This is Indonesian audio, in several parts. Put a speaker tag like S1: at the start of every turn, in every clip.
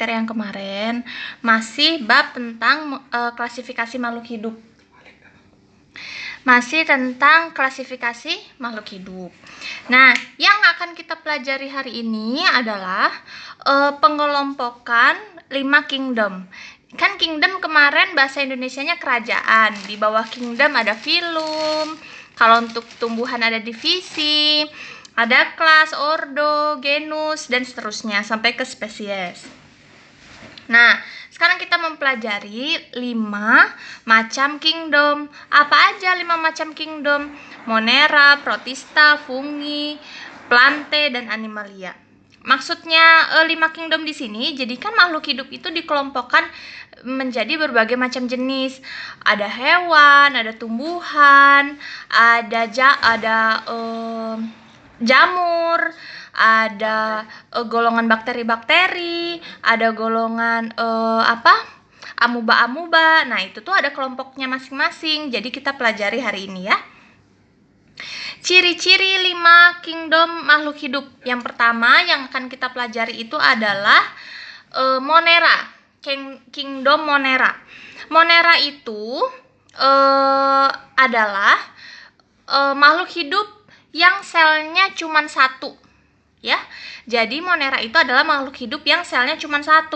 S1: materi yang kemarin, masih bab tentang klasifikasi makhluk hidup. Masih tentang klasifikasi makhluk hidup. Nah, yang akan kita pelajari hari ini adalah pengelompokan 5 kingdom. Kan kingdom kemarin bahasa Indonesianya kerajaan. Di bawah kingdom ada filum. Kalau untuk tumbuhan ada divisi, ada kelas, ordo, genus, dan seterusnya sampai ke spesies. Nah, sekarang kita mempelajari 5 macam kingdom. Apa aja 5 macam kingdom? Monera, protista, fungi, plante, dan animalia. Maksudnya 5 kingdom di sini, jadi kan makhluk hidup itu dikelompokkan menjadi berbagai macam jenis. Ada hewan, ada tumbuhan, ada jamur, ada golongan bakteri-bakteri, ada golongan amuba-amuba. Nah, itu tuh ada kelompoknya masing-masing. Jadi kita pelajari hari ini ya. Ciri-ciri 5 kingdom makhluk hidup. Yang pertama yang akan kita pelajari itu adalah monera. Kingdom monera. Monera itu adalah makhluk hidup yang selnya cuma 1. Ya, jadi monera itu adalah makhluk hidup yang selnya cuma 1.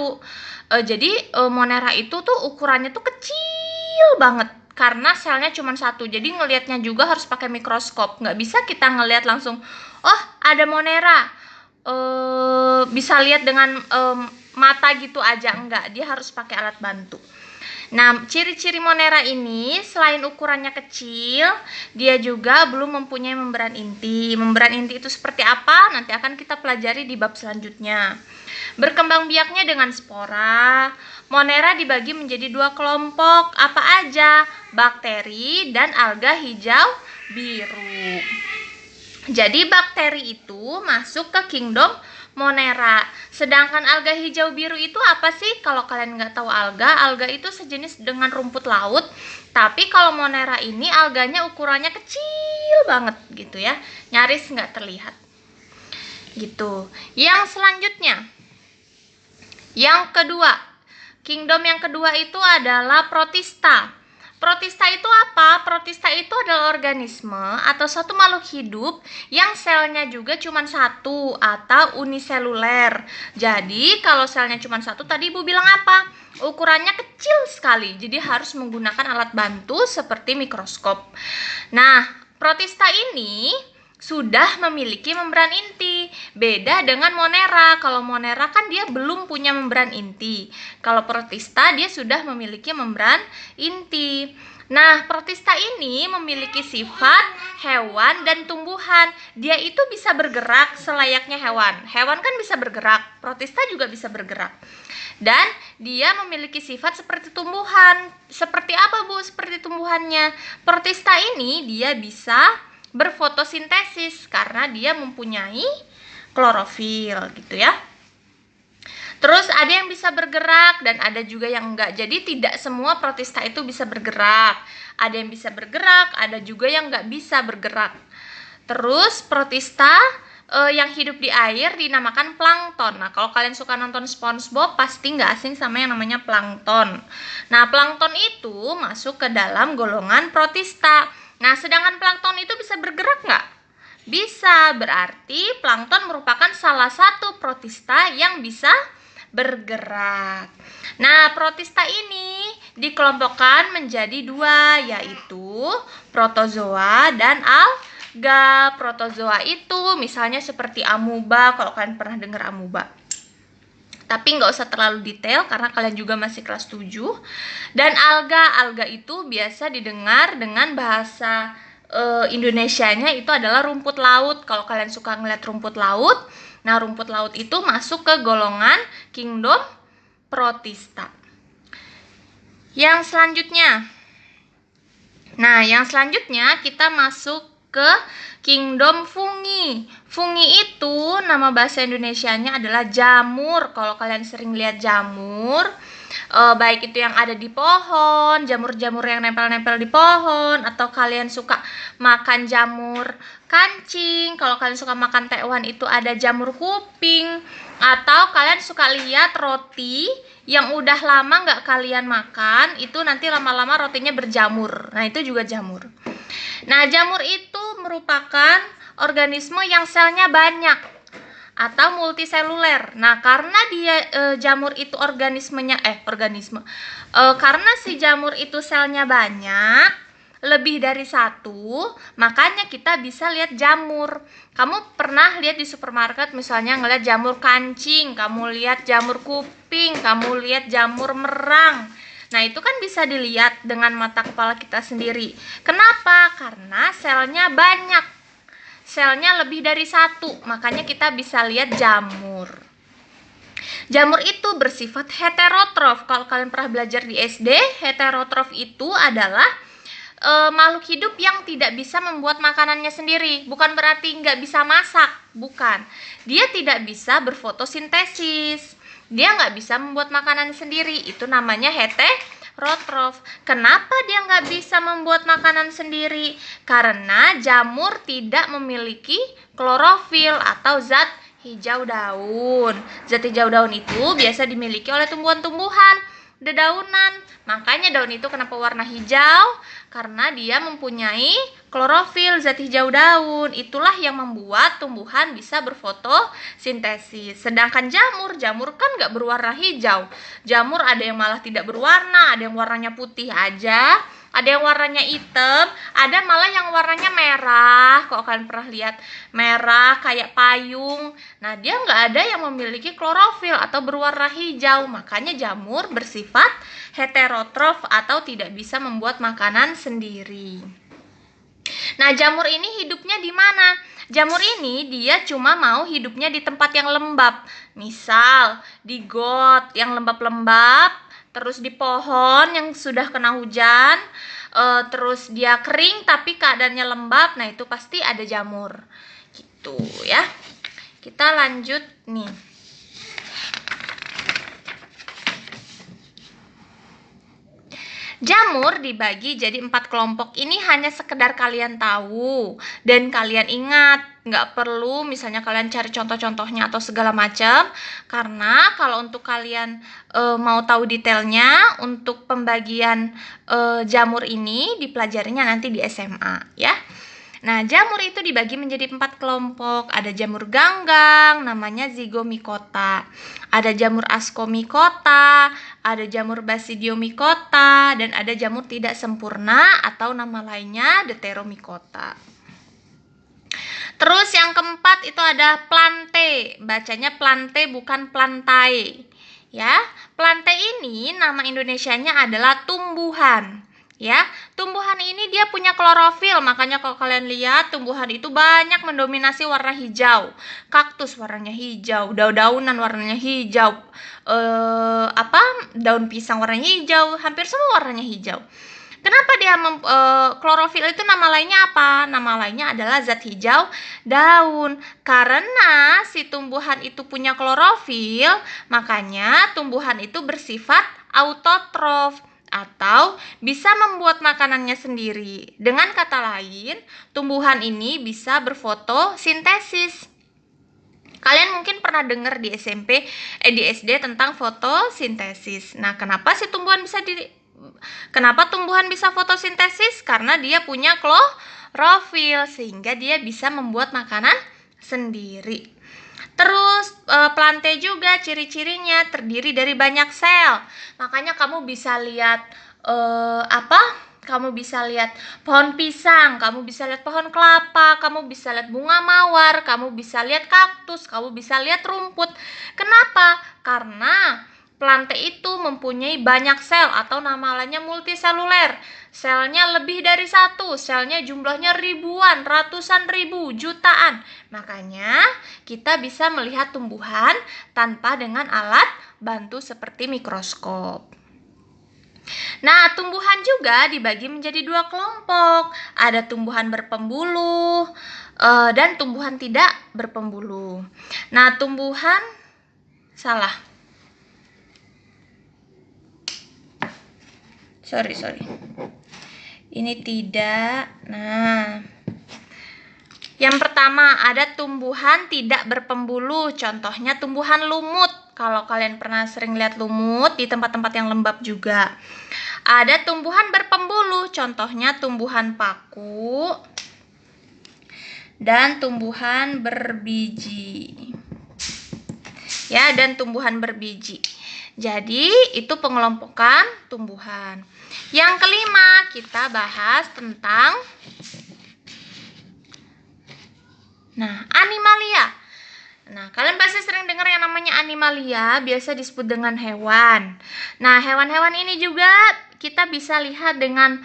S1: Jadi monera itu tuh ukurannya tuh kecil banget karena selnya cuma 1. Jadi ngelihatnya juga harus pakai mikroskop. Nggak bisa kita ngelihat langsung, oh ada monera. Bisa lihat dengan mata gitu aja, enggak. Dia harus pakai alat bantu. Nah, ciri-ciri monera ini selain ukurannya kecil, dia juga belum mempunyai membran inti. Membran inti itu seperti apa? Nanti akan kita pelajari di bab selanjutnya. Berkembang biaknya dengan spora. Monera dibagi menjadi 2 kelompok. Apa aja? Bakteri dan alga hijau biru. Jadi bakteri itu masuk ke kingdom monera. Sedangkan alga hijau biru itu apa sih? Kalau kalian nggak tahu alga itu sejenis dengan rumput laut. Tapi kalau monera ini alganya ukurannya kecil banget gitu ya, nyaris nggak terlihat. Gitu. Yang selanjutnya, yang kedua, kingdom yang kedua itu adalah protista. Protista itu apa? Protista itu adalah organisme atau suatu makhluk hidup yang selnya juga cuma 1 atau uniseluler. Jadi kalau selnya cuma 1, tadi Ibu bilang apa? Ukurannya kecil sekali, jadi harus menggunakan alat bantu seperti mikroskop. Nah, protista ini sudah memiliki membran inti. Beda dengan monera. Kalau monera kan dia belum punya membran inti. Kalau protista dia sudah memiliki membran inti. Nah, protista ini memiliki sifat hewan dan tumbuhan. Dia itu bisa bergerak selayaknya hewan. Hewan kan bisa bergerak, protista juga bisa bergerak. Dan dia memiliki sifat seperti tumbuhan. Seperti apa, Bu? Seperti tumbuhannya. Protista ini dia bisa berfotosintesis karena dia mempunyai klorofil gitu ya. Terus ada yang bisa bergerak dan ada juga yang enggak. Jadi tidak semua protista itu bisa bergerak. Ada yang bisa bergerak, ada juga yang enggak bisa bergerak. Terus protista yang hidup di air dinamakan plankton. Nah, kalau kalian suka nonton SpongeBob pasti nggak asing sama yang namanya plankton. Nah, plankton itu masuk ke dalam golongan protista. Nah, sedangkan plankton itu bisa bergerak nggak? Bisa, berarti plankton merupakan salah satu protista yang bisa bergerak. Nah, protista ini dikelompokkan menjadi 2, yaitu protozoa dan alga. Protozoa itu misalnya seperti amuba, kalau kalian pernah dengar amuba. Tapi nggak usah terlalu detail karena kalian juga masih kelas 7. Dan alga itu biasa didengar dengan bahasa Indonesianya itu adalah rumput laut. Kalau kalian suka ngeliat rumput laut, nah rumput laut itu masuk ke golongan kingdom protista. Yang selanjutnya, kita masuk ke kingdom fungi. Fungi itu nama bahasa Indonesianya adalah jamur. Kalau kalian sering lihat jamur, baik itu yang ada di pohon, jamur-jamur yang nempel-nempel di pohon, atau kalian suka makan jamur kancing, kalau kalian suka makan tekwan itu ada jamur kuping. Atau kalian suka lihat roti yang udah lama nggak kalian makan, itu nanti lama-lama rotinya berjamur. Nah, itu juga jamur. Nah, jamur itu merupakan organisme yang selnya banyak atau multiseluler. Nah, karena dia jamur itu karena si jamur itu selnya banyak, lebih dari satu, makanya kita bisa lihat jamur. Kamu pernah lihat di supermarket misalnya ngeliat jamur kancing, kamu lihat jamur kuping, kamu lihat jamur merang. Nah, itu kan bisa dilihat dengan mata kepala kita sendiri. Kenapa? Karena selnya banyak. Selnya lebih dari satu, makanya kita bisa lihat jamur. Jamur itu bersifat heterotrof. Kalau kalian pernah belajar di SD, heterotrof itu adalah makhluk hidup yang tidak bisa membuat makanannya sendiri. Bukan berarti nggak bisa masak, bukan. Dia tidak bisa berfotosintesis. Dia nggak bisa membuat makanan sendiri. Itu namanya heterotrof. Kenapa dia nggak bisa membuat makanan sendiri? Karena jamur tidak memiliki klorofil atau zat hijau daun. Zat hijau daun itu biasa dimiliki oleh tumbuhan-tumbuhan dedaunan. Makanya daun itu kenapa warna hijau? Karena dia mempunyai klorofil, zat hijau daun. Itulah yang membuat tumbuhan bisa berfotosintesis. Sedangkan jamur kan nggak berwarna hijau. Jamur ada yang malah tidak berwarna, ada yang warnanya putih aja, ada yang warnanya hitam, ada malah yang warnanya merah. Kalau kalian pernah lihat merah kayak payung, nah dia nggak ada yang memiliki klorofil atau berwarna hijau. Makanya jamur bersifat heterotrof atau tidak bisa membuat makanan sendiri. Nah, jamur ini hidupnya di mana? Jamur ini dia cuma mau hidupnya di tempat yang lembab. Misal di got yang lembab-lembab, terus di pohon yang sudah kena hujan, terus dia kering tapi keadaannya lembab. Nah, itu pasti ada jamur. Gitu ya. Kita lanjut nih. Jamur dibagi jadi 4 kelompok. Ini hanya sekedar kalian tahu dan kalian ingat. Nggak perlu misalnya kalian cari contoh-contohnya atau segala macam. Karena kalau untuk kalian mau tahu detailnya, untuk pembagian jamur ini dipelajarinya nanti di SMA ya. Nah, jamur itu dibagi menjadi 4 kelompok. Ada jamur ganggang, namanya zygomicota. Ada jamur ascomycota, ada jamur basidiomycota, dan ada jamur tidak sempurna atau nama lainnya deuteromycota. Terus yang keempat itu ada plante. Bacanya plante bukan plantae. Ya, plante ini nama Indonesianya adalah tumbuhan. Ya, tumbuhan ini dia punya klorofil, makanya kalau kalian lihat tumbuhan itu banyak mendominasi warna hijau. Kaktus warnanya hijau, daun-daunan warnanya hijau, daun pisang warnanya hijau, hampir semua warnanya hijau. Kenapa dia klorofil itu nama lainnya apa? Nama lainnya adalah zat hijau daun. Karena si tumbuhan itu punya klorofil, makanya tumbuhan itu bersifat autotrof atau bisa membuat makanannya sendiri. Dengan kata lain, tumbuhan ini bisa berfotosintesis. Kalian mungkin pernah dengar di di SD tentang fotosintesis. Nah, kenapa tumbuhan bisa fotosintesis? Karena dia punya klorofil sehingga dia bisa membuat makanan sendiri. Terus plante juga ciri-cirinya terdiri dari banyak sel. Makanya kamu bisa lihat kamu bisa lihat pohon pisang, kamu bisa lihat pohon kelapa, kamu bisa lihat bunga mawar, kamu bisa lihat kaktus, kamu bisa lihat rumput. Kenapa? Karena plante itu mempunyai banyak sel atau nama lainnya multiseluler. Selnya lebih dari satu, selnya jumlahnya ribuan, ratusan ribu, jutaan. Makanya kita bisa melihat tumbuhan tanpa dengan alat bantu seperti mikroskop. Nah, tumbuhan juga dibagi menjadi 2 kelompok. Ada tumbuhan berpembuluh dan tumbuhan tidak berpembuluh. Nah, Sorry. Ini tidak. Nah, Yang pertama, ada tumbuhan tidak berpembuluh, contohnya tumbuhan lumut. Kalau kalian pernah sering lihat lumut di tempat-tempat yang lembab juga. Ada tumbuhan berpembuluh, contohnya tumbuhan paku dan tumbuhan berbiji. Ya, dan tumbuhan berbiji. Jadi, itu pengelompokan tumbuhan. Yang kelima, kita bahas tentang animalia. Nah, kalian pasti sering dengar yang namanya animalia, biasa disebut dengan hewan. Nah, hewan-hewan ini juga kita bisa lihat dengan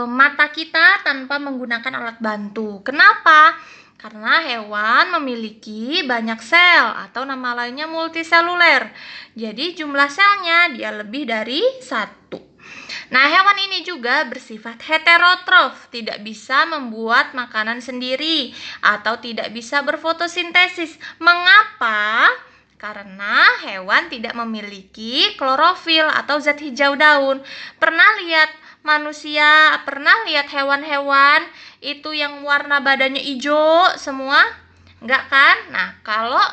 S1: mata kita tanpa menggunakan alat bantu. Kenapa? Karena hewan memiliki banyak sel atau nama lainnya multiseluler. Jadi jumlah selnya dia lebih dari 1. Nah, hewan ini juga bersifat heterotrof, tidak bisa membuat makanan sendiri atau tidak bisa berfotosintesis. Mengapa? Karena hewan tidak memiliki klorofil atau zat hijau daun. Pernah lihat manusia, pernah lihat hewan-hewan itu yang warna badannya hijau semua? Enggak kan? Nah, kalau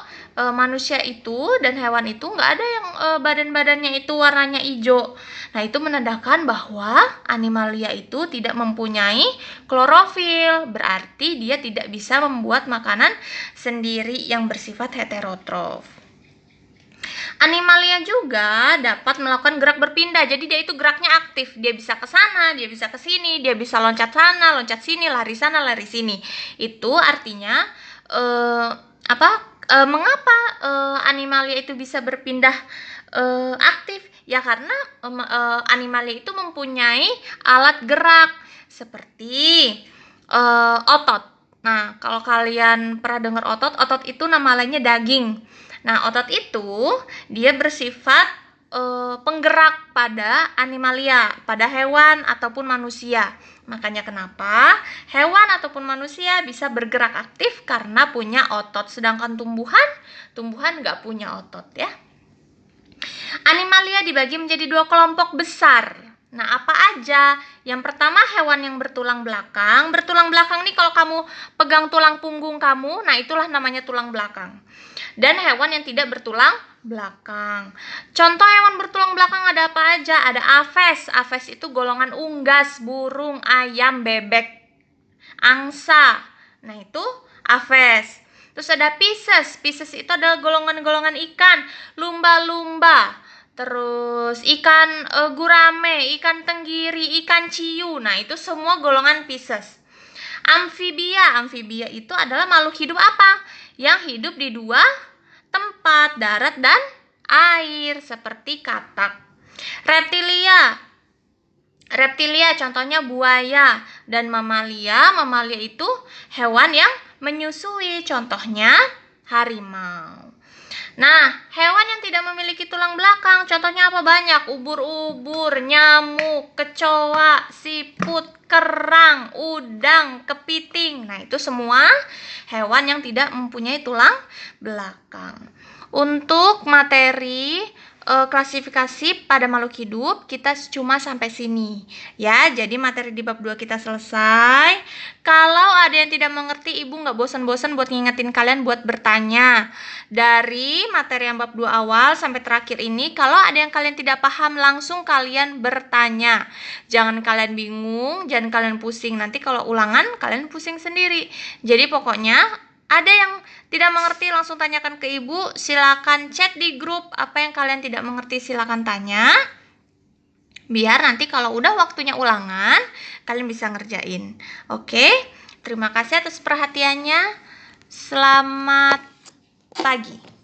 S1: manusia itu dan hewan itu enggak ada yang badan-badannya itu warnanya hijau. Nah, itu menandakan bahwa animalia itu tidak mempunyai klorofil, berarti dia tidak bisa membuat makanan sendiri yang bersifat heterotrof. Animalia juga dapat melakukan gerak berpindah, jadi dia itu geraknya aktif, dia bisa ke sana, dia bisa ke sini, dia bisa loncat sana, loncat sini, lari sana, lari sini. Itu artinya mengapa animalia itu bisa berpindah aktif? Ya karena animalia itu mempunyai alat gerak seperti otot. Nah, kalau kalian pernah dengar otot itu nama lainnya daging. Nah, otot itu dia bersifat penggerak pada animalia, pada hewan ataupun manusia. Makanya kenapa hewan ataupun manusia bisa bergerak aktif karena punya otot, sedangkan tumbuhan nggak punya otot ya. Animalia dibagi menjadi 2 kelompok besar. Nah, apa aja? Yang pertama hewan yang bertulang belakang. Bertulang belakang nih kalau kamu pegang tulang punggung kamu, nah itulah namanya tulang belakang. Dan hewan yang tidak bertulang belakang. Contoh hewan bertulang belakang ada apa aja? Ada aves. Aves itu golongan unggas, burung, ayam, bebek, angsa. Nah, itu aves. Terus ada Pisces. Pisces itu adalah golongan-golongan ikan, lumba-lumba. Terus ikan gurame, ikan tenggiri, ikan ciu. Nah, itu semua golongan Pisces. Amfibia. Amfibia itu adalah makhluk hidup apa? Yang hidup di 2 tempat, darat dan air, seperti katak. Reptilia. Reptilia contohnya buaya. Dan mamalia. Mamalia itu hewan yang menyusui, contohnya harimau. Nah, hewan yang tidak memiliki tulang belakang, contohnya apa? Banyak. Ubur-ubur, nyamuk, kecoa, siput, kerang, udang, kepiting. Nah, itu semua hewan yang tidak mempunyai tulang belakang. Untuk materi klasifikasi pada makhluk hidup kita cuma sampai sini ya. Jadi materi di bab 2 kita selesai. Kalau ada yang tidak mengerti, ibu nggak bosan-bosan buat ngingetin kalian buat bertanya. Dari materi yang bab 2 awal sampai terakhir ini, kalau ada yang kalian tidak paham, langsung kalian bertanya. Jangan kalian bingung, jangan kalian pusing. Nanti kalau ulangan kalian pusing sendiri. Jadi pokoknya ada yang tidak mengerti langsung tanyakan ke ibu. Silakan chat di grup. Apa yang kalian tidak mengerti silakan tanya. Biar nanti kalau udah waktunya ulangan kalian bisa ngerjain. Oke, terima kasih atas perhatiannya. Selamat pagi.